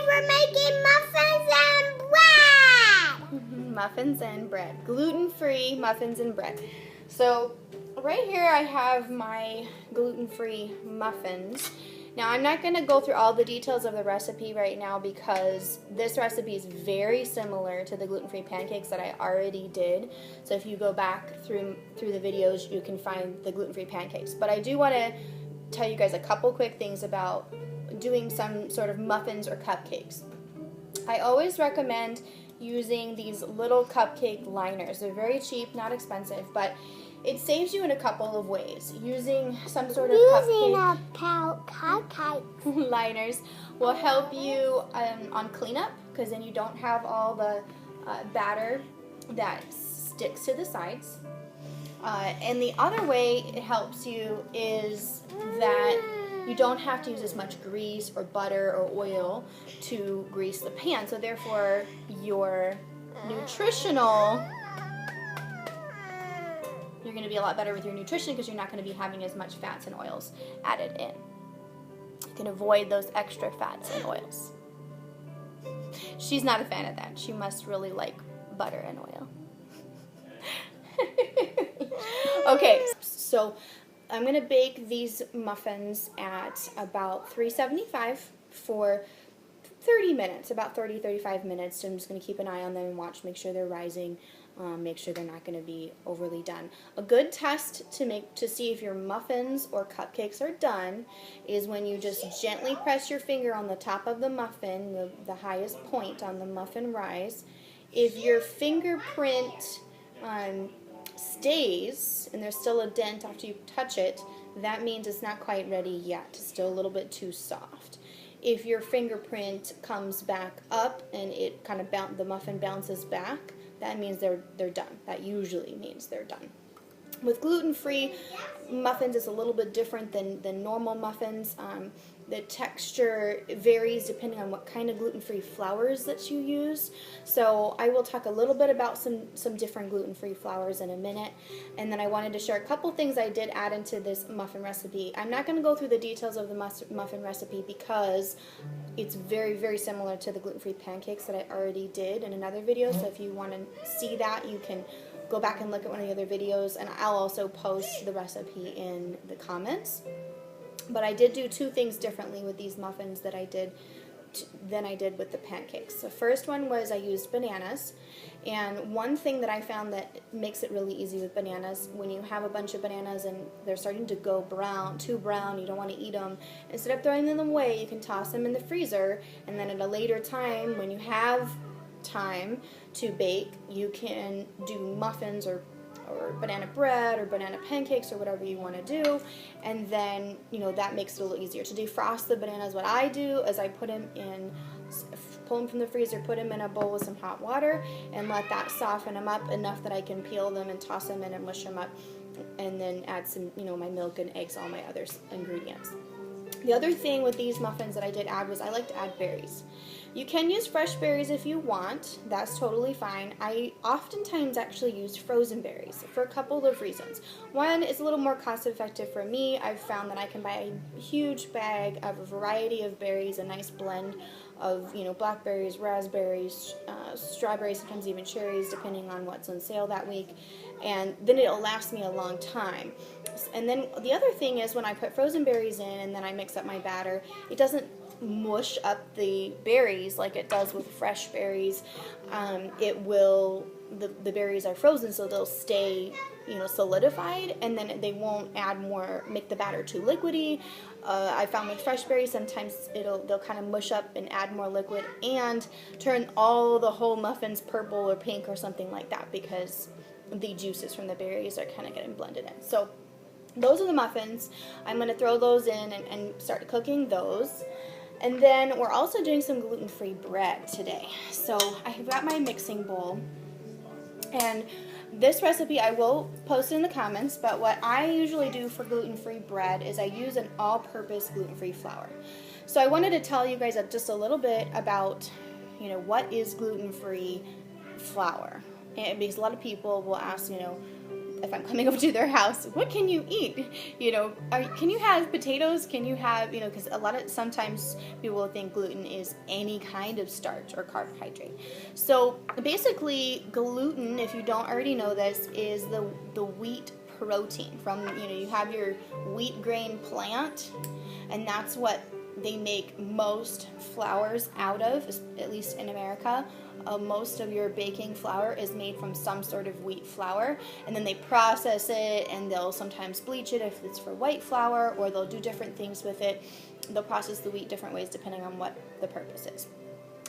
we're making muffins and bread! Muffins and bread. Gluten-free muffins and bread. So right here I have my gluten-free muffins. Now I'm not going to go through all the details of the recipe right now because this recipe is very similar to the gluten-free pancakes that I already did. So if you go back through the videos, you can find the gluten-free pancakes. But I do want to tell you guys a couple quick things about doing some sort of muffins or cupcakes. I always recommend using these little cupcake liners. They're very cheap, not expensive, but it saves you in a couple of ways. Using some sort of cupcake liners will help you on cleanup, because then you don't have all the batter that sticks to the sides. And the other way it helps you is that you don't have to use as much grease or butter or oil to grease the pan. So therefore, your nutritional, you're going to be a lot better with your nutrition because you're not going to be having as much fats and oils added in. You can avoid those extra fats and oils. She's not a fan of that. She must really like butter and oil. Okay, so I'm going to bake these muffins at about 375 for 30 minutes, about 30-35 minutes. So I'm just going to keep an eye on them and watch, make sure they're rising, make sure they're not going to be overly done. A good test to see if your muffins or cupcakes are done is when you just gently press your finger on the top of the muffin, the highest point on the muffin rise. If your fingerprint stays and there's still a dent after you touch it, that means it's not quite ready yet. It's still a little bit too soft. If your fingerprint comes back up and it kind of the muffin bounces back, that means they're done. That usually means they're done. With gluten-free muffins, it's a little bit different than normal muffins. The texture varies depending on what kind of gluten-free flours that you use. So I will talk a little bit about some different gluten-free flours in a minute. And then I wanted to share a couple things I did add into this muffin recipe. I'm not going to go through the details of the muffin recipe because it's very, very similar to the gluten-free pancakes that I already did in another video. So if you want to see that, you can go back and look at one of the other videos, and I'll also post the recipe in the comments. But I did do two things differently with these muffins than I did with the pancakes. The first one was I used bananas, and one thing that I found that makes it really easy with bananas, when you have a bunch of bananas and they're starting to go too brown, you don't want to eat them, instead of throwing them away, you can toss them in the freezer, and then at a later time, when you have time to bake, you can do muffins or banana bread or banana pancakes or whatever you want to do, and then that makes it a little easier. To defrost the bananas, what I do is I pull them from the freezer, put them in a bowl with some hot water, and let that soften them up enough that I can peel them and toss them in and mush them up, and then add some my milk and eggs, all my other ingredients. The other thing with these muffins that I did add was I like to add berries. You can use fresh berries if you want. That's totally fine. I oftentimes actually use frozen berries for a couple of reasons. One, it's a little more cost effective for me. I've found that I can buy a huge bag of a variety of berries, a nice blend of blackberries, raspberries, strawberries, sometimes even cherries, depending on what's on sale that week, and then it'll last me a long time. And then the other thing is when I put frozen berries in and then I mix up my batter, it doesn't mush up the berries like it does with fresh berries. The berries are frozen, so they'll stay solidified, and then they won't make the batter too liquidy. I found with fresh berries sometimes they'll kind of mush up and add more liquid and turn all the whole muffins purple or pink or something like that, because the juices from the berries are kind of getting blended in. So those are the muffins. I'm going to throw those in and start cooking those. And then we're also doing some gluten-free bread today. So I've got my mixing bowl, and this recipe I will post in the comments, but what I usually do for gluten-free bread is I use an all-purpose gluten-free flour. So I wanted to tell you guys just a little bit about, what is gluten-free flour. And because a lot of people will ask, if I'm coming over to their house, what can you eat? Can you have potatoes? Can you have, because sometimes people will think gluten is any kind of starch or carbohydrate. So basically, gluten, if you don't already know this, is the wheat protein from, you have your wheat grain plant, and that's what they make most flours out of, at least in America. Most of your baking flour is made from some sort of wheat flour, and then they process it, and they'll sometimes bleach it if it's for white flour, or they'll do different things with it. They'll process the wheat different ways depending on what the purpose is.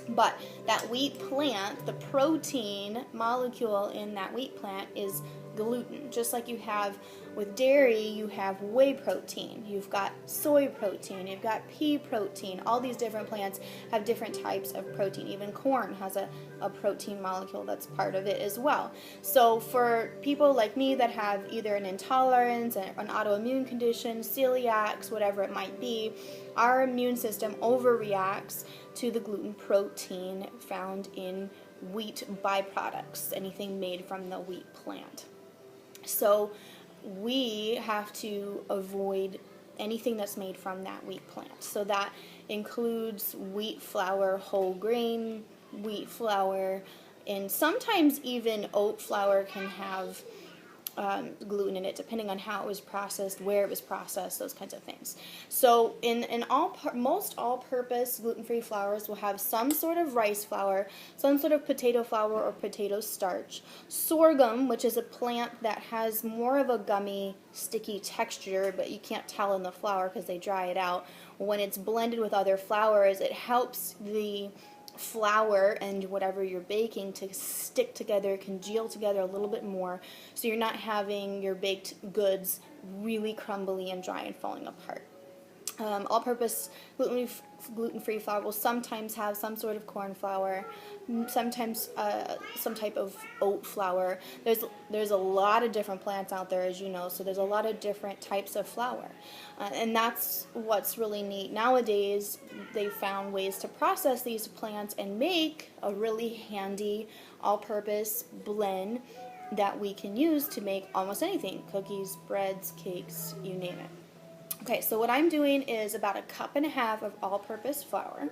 But that wheat plant, the protein molecule in that wheat plant is gluten. Just like you have with dairy, you have whey protein, you've got soy protein, you've got pea protein. All these different plants have different types of protein. Even corn has a protein molecule that's part of it as well. So for people like me that have either an intolerance, an autoimmune condition, celiacs, whatever it might be, our immune system overreacts to the gluten protein found in wheat byproducts, anything made from the wheat plant. So we have to avoid anything that's made from that wheat plant. So that includes wheat flour, whole grain wheat flour, and sometimes even oat flour can have gluten in it, depending on how it was processed, where it was processed, those kinds of things. So most all-purpose gluten-free flours will have some sort of rice flour, some sort of potato flour or potato starch. Sorghum, which is a plant that has more of a gummy, sticky texture, but you can't tell in the flour because they dry it out. When it's blended with other flours, it helps the flour and whatever you're baking to stick together, congeal together a little bit more, so you're not having your baked goods really crumbly and dry and falling apart. All-purpose gluten-free flour will sometimes have some sort of corn flour, sometimes some type of oat flour. There's a lot of different plants out there, as you know, so there's a lot of different types of flour. And that's what's really neat. Nowadays, they've found ways to process these plants and make a really handy all-purpose blend that we can use to make almost anything: cookies, breads, cakes, you name it. Okay, so what I'm doing is about 1.5 cups of all-purpose flour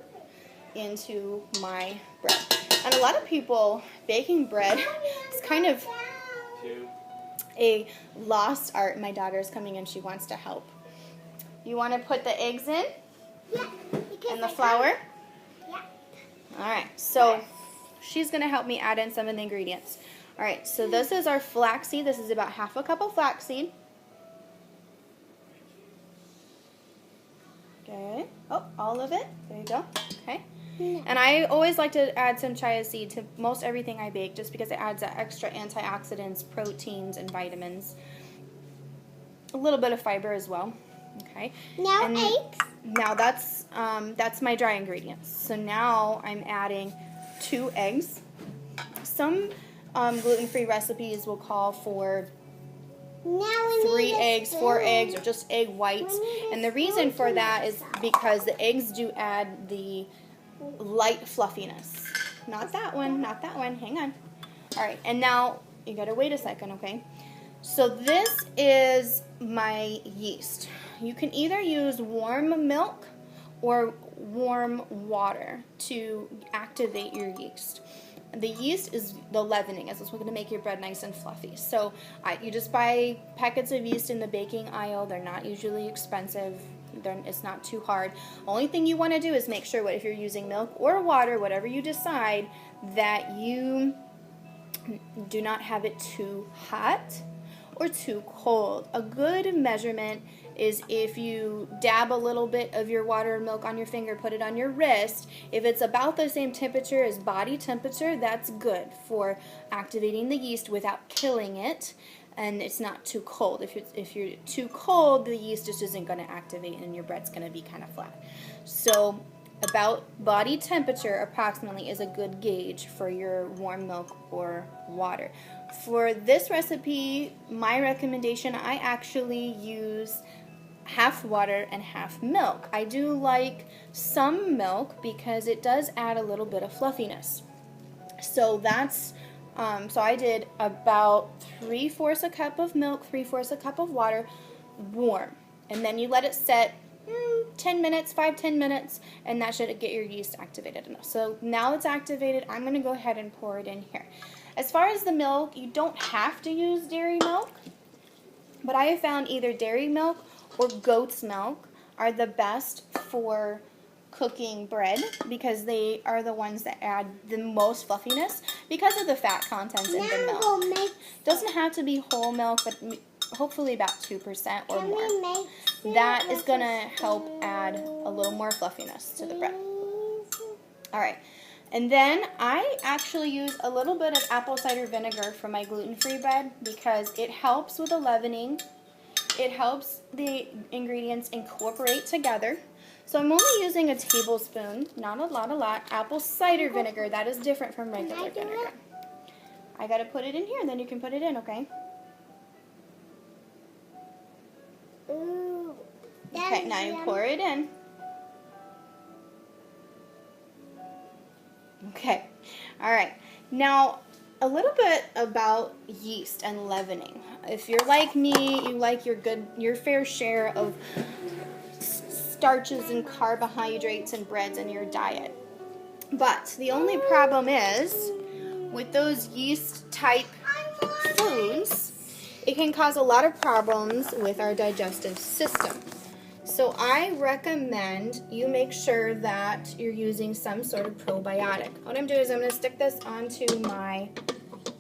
into my bread. And a lot of people, baking bread is kind of a lost art. My daughter's coming in, she wants to help. You want to put the eggs in? Yeah. And the flour? Yeah. All right, so she's going to help me add in some of the ingredients. All right, so this is our flaxseed. This is about 1/2 cup of flaxseed. Okay. Oh, all of it. There you go. Okay. And I always like to add some chia seed to most everything I bake, just because it adds that extra antioxidants, proteins, and vitamins. A little bit of fiber as well. Okay. Now and eggs. Now that's my dry ingredients. So now I'm adding 2 eggs. Some gluten-free recipes will call for 3 eggs, 4 eggs, or just egg whites. And the reason for that is because the eggs do add the light fluffiness. Not that one, not that one. Hang on. All right, and now you gotta wait a second, okay? So this is my yeast. You can either use warm milk or warm water to activate your yeast. The yeast is the leavening. It's what's going to make your bread nice and fluffy. So you just buy packets of yeast in the baking aisle. They're not usually expensive. It's not too hard. Only thing you want to do is make sure, if you're using milk or water, whatever you decide, that you do not have it too hot or too cold. A good measurement is if you dab a little bit of your water or milk on your finger, put it on your wrist. If it's about the same temperature as body temperature, that's good for activating the yeast without killing it, and it's not too cold. If you're too cold, the yeast just isn't going to activate and your bread's going to be kind of flat. So about body temperature approximately is a good gauge for your warm milk or water. For this recipe, my recommendation, I actually use half water and half milk. I do like some milk because it does add a little bit of fluffiness. So that's So I did about 3/4 a cup of milk, 3/4 a cup of water, warm. And then you let it set 10 minutes, 5-10 minutes, and that should get your yeast activated enough. So now it's activated. I'm going to go ahead and pour it in here. As far as the milk, you don't have to use dairy milk, but I have found either dairy milk or goat's milk are the best for cooking bread because they are the ones that add the most fluffiness because of the fat content in the milk. Doesn't have to be whole milk, but hopefully about 2% or more. That is going to help add a little more fluffiness to the bread. All right. And then I actually use a little bit of apple cider vinegar for my gluten-free bread because it helps with the leavening. It helps the ingredients incorporate together. So I'm only using a tablespoon, not a lot, apple cider vinegar. That is different from regular vinegar. I got to put it in here, and then you can put it in, okay? Okay, now you pour it in. Okay, all right. Now, a little bit about yeast and leavening. If you're like me, you like your fair share of starches and carbohydrates and breads in your diet. But the only problem is with those yeast type foods, it can cause a lot of problems with our digestive system. So I recommend you make sure that you're using some sort of probiotic. What I'm doing is I'm going to stick this onto my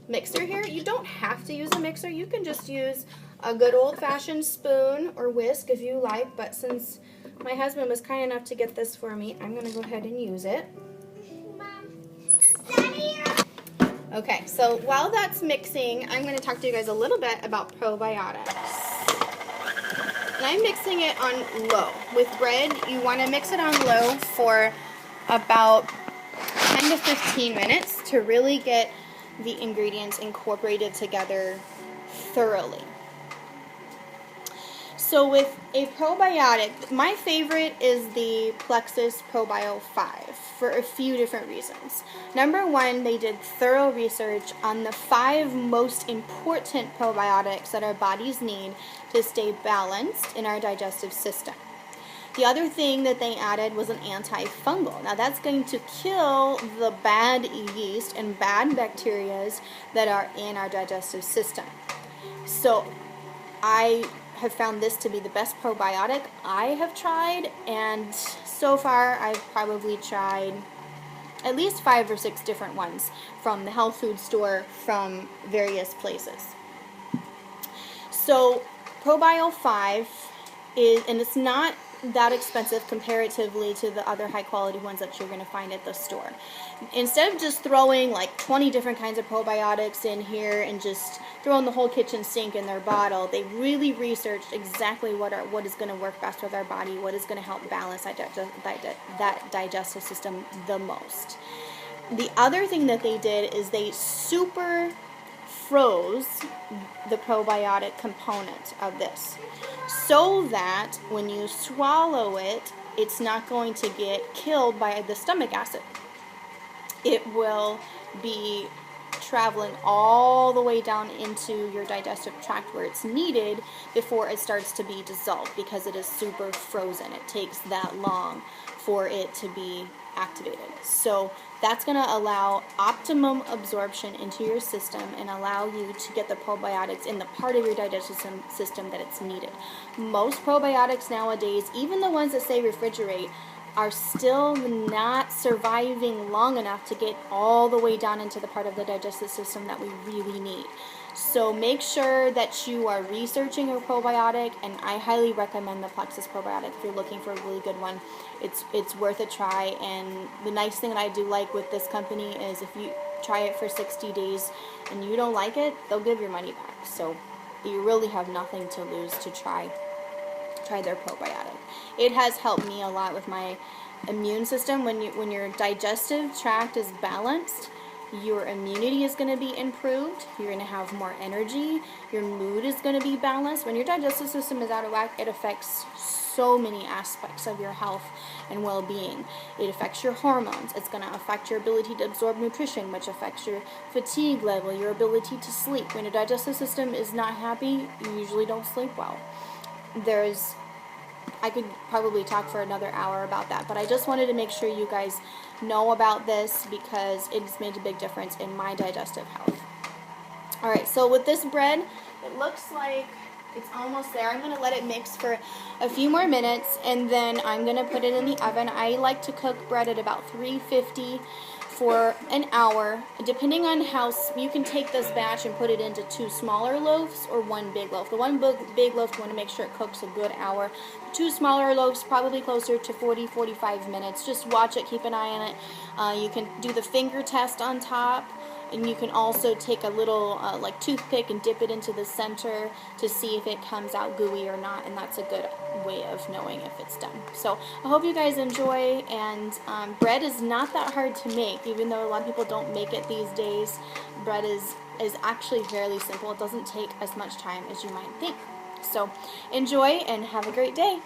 mixer here. You don't have to use a mixer. You can just use a good old-fashioned spoon or whisk if you like, but since my husband was kind enough to get this for me, I'm going to go ahead and use it. Okay, so while that's mixing, I'm going to talk to you guys a little bit about probiotics. And I'm mixing it on low. With bread, you want to mix it on low for about 10 to 15 minutes to really get the ingredients incorporated together thoroughly. So with a probiotic, my favorite is the Plexus Probio 5 for a few different reasons. Number one, they did thorough research on the 5 most important probiotics that our bodies need to stay balanced in our digestive system. The other thing that they added was an antifungal. Now that's going to kill the bad yeast and bad bacteria that are in our digestive system. So I have found this to be the best probiotic I have tried, and so far I've probably tried at least 5 or 6 different ones from the health food store from various places. So Probio 5 is, and it's not that expensive comparatively to the other high quality ones that you're going to find at the store. Instead of just throwing like 20 different kinds of probiotics in here and just throwing the whole kitchen sink in their bottle, they really researched exactly what is going to work best with our body, what is going to help balance that digestive system the most. The other thing that they did is they super froze the probiotic component of this so that when you swallow it, it's not going to get killed by the stomach acid. It will be traveling all the way down into your digestive tract where it's needed before it starts to be dissolved because it is super frozen. It takes that long for it to be activated. So that's going to allow optimum absorption into your system and allow you to get the probiotics in the part of your digestive system that it's needed. Most probiotics nowadays, even the ones that say refrigerate, are still not surviving long enough to get all the way down into the part of the digestive system that we really need. So make sure that you are researching your probiotic, and I highly recommend the Plexus probiotic if you're looking for a really good one. It's worth a try, and the nice thing that I do like with this company is if you try it for 60 days and you don't like it, they'll give your money back. So you really have nothing to lose to try their probiotic. It has helped me a lot with my immune system. When your digestive tract is balanced, your immunity is going to be improved, you're going to have more energy, your mood is going to be balanced. When your digestive system is out of whack, it affects so many aspects of your health and well-being. It affects your hormones. It's going to affect your ability to absorb nutrition, which affects your fatigue level, your ability to sleep. When your digestive system is not happy, you usually don't sleep well. I could probably talk for another hour about that, but I just wanted to make sure you guys know about this because it's made a big difference in my digestive health. Alright, so with this bread, it looks like it's almost there. I'm going to let it mix for a few more minutes, and then I'm going to put it in the oven. I like to cook bread at about 350 for an hour, depending on how you can take this batch and put it into 2 smaller loaves or 1 big loaf. The 1 big loaf, you want to make sure it cooks a good hour. 2 smaller loaves, probably closer to 40-45 minutes. Just watch it, keep an eye on it. You can do the finger test on top, and you can also take a little like toothpick and dip it into the center to see if it comes out gooey or not, and that's a good way of knowing if it's done. So I hope you guys enjoy, and bread is not that hard to make, even though a lot of people don't make it these days. Bread is actually fairly simple. It doesn't take as much time as you might think. So enjoy and have a great day.